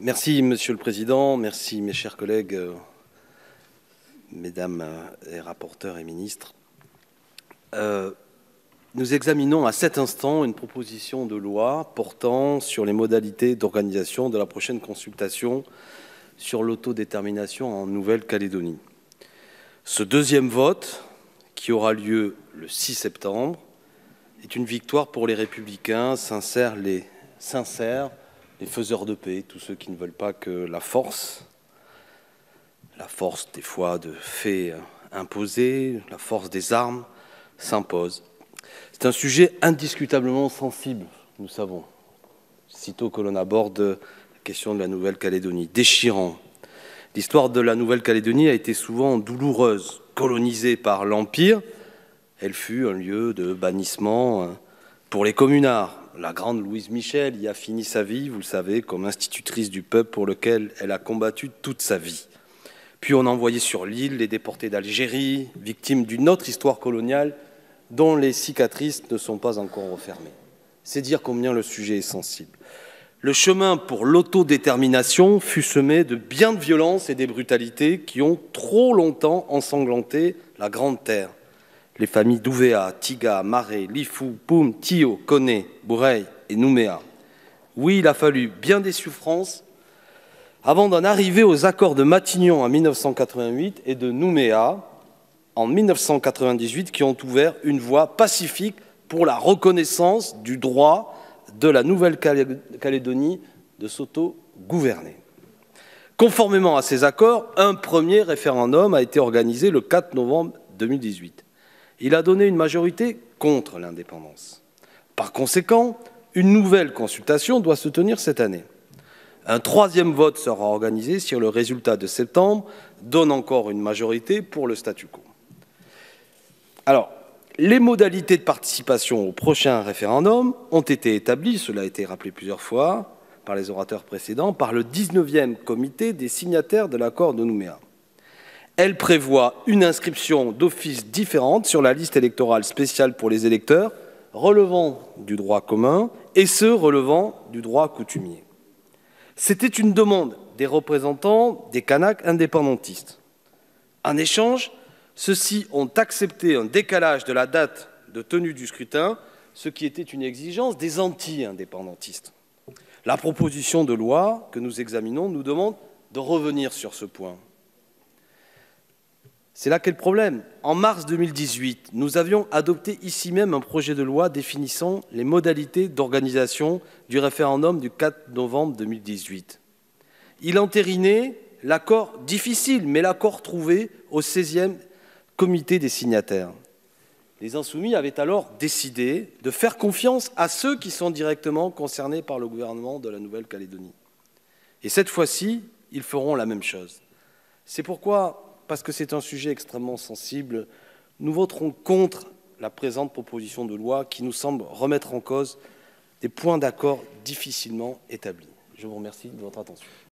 Merci, Monsieur le Président. Merci, mes chers collègues, Mesdames les rapporteurs et ministres. Nous examinons à cet instant une proposition de loi portant sur les modalités d'organisation de la prochaine consultation sur l'autodétermination en Nouvelle-Calédonie. Ce deuxième vote, qui aura lieu le 6 septembre, est une victoire pour les Républicains, sincères, les faiseurs de paix, tous ceux qui ne veulent pas que la force des fois de faits imposés, la force des armes s'impose. C'est un sujet indiscutablement sensible, nous savons, sitôt que l'on aborde la question de la Nouvelle-Calédonie, déchirant. L'histoire de la Nouvelle-Calédonie a été souvent douloureuse. Colonisée par l'Empire, elle fut un lieu de bannissement pour les communards. La grande Louise Michel y a fini sa vie, vous le savez, comme institutrice du peuple pour lequel elle a combattu toute sa vie. Puis on a envoyé sur l'île les déportés d'Algérie, victimes d'une autre histoire coloniale dont les cicatrices ne sont pas encore refermées. C'est dire combien le sujet est sensible. Le chemin pour l'autodétermination fut semé de bien de violences et des brutalités qui ont trop longtemps ensanglanté la Grande Terre. Les familles d'Ouvéa, Tiga, Maré, Lifou, Poum, Tio, Koné, Boureille et Nouméa. Oui, il a fallu bien des souffrances avant d'en arriver aux accords de Matignon en 1988 et de Nouméa en 1998 qui ont ouvert une voie pacifique pour la reconnaissance du droit de la Nouvelle-Calédonie de s'auto-gouverner. Conformément à ces accords, un premier référendum a été organisé le 4 novembre 2018. Il a donné une majorité contre l'indépendance. Par conséquent, une nouvelle consultation doit se tenir cette année. Un troisième vote sera organisé si le résultat de septembre donne encore une majorité pour le statu quo. Alors, les modalités de participation au prochain référendum ont été établies, cela a été rappelé plusieurs fois par les orateurs précédents, par le 19e comité des signataires de l'accord de Nouméa. Elle prévoit une inscription d'office différente sur la liste électorale spéciale pour les électeurs relevant du droit commun et ceux relevant du droit coutumier. C'était une demande des représentants des Kanaks indépendantistes. En échange, ceux-ci ont accepté un décalage de la date de tenue du scrutin, ce qui était une exigence des anti-indépendantistes. La proposition de loi que nous examinons nous demande de revenir sur ce point. C'est là qu'est le problème. En mars 2018, nous avions adopté ici même un projet de loi définissant les modalités d'organisation du référendum du 4 novembre 2018. Il entérinait l'accord difficile, mais l'accord trouvé au 16e comité des signataires. Les Insoumis avaient alors décidé de faire confiance à ceux qui sont directement concernés par le gouvernement de la Nouvelle-Calédonie. Et cette fois-ci, ils feront la même chose. C'est pourquoi, parce que c'est un sujet extrêmement sensible, nous voterons contre la présente proposition de loi qui nous semble remettre en cause des points d'accord difficilement établis. Je vous remercie de votre attention.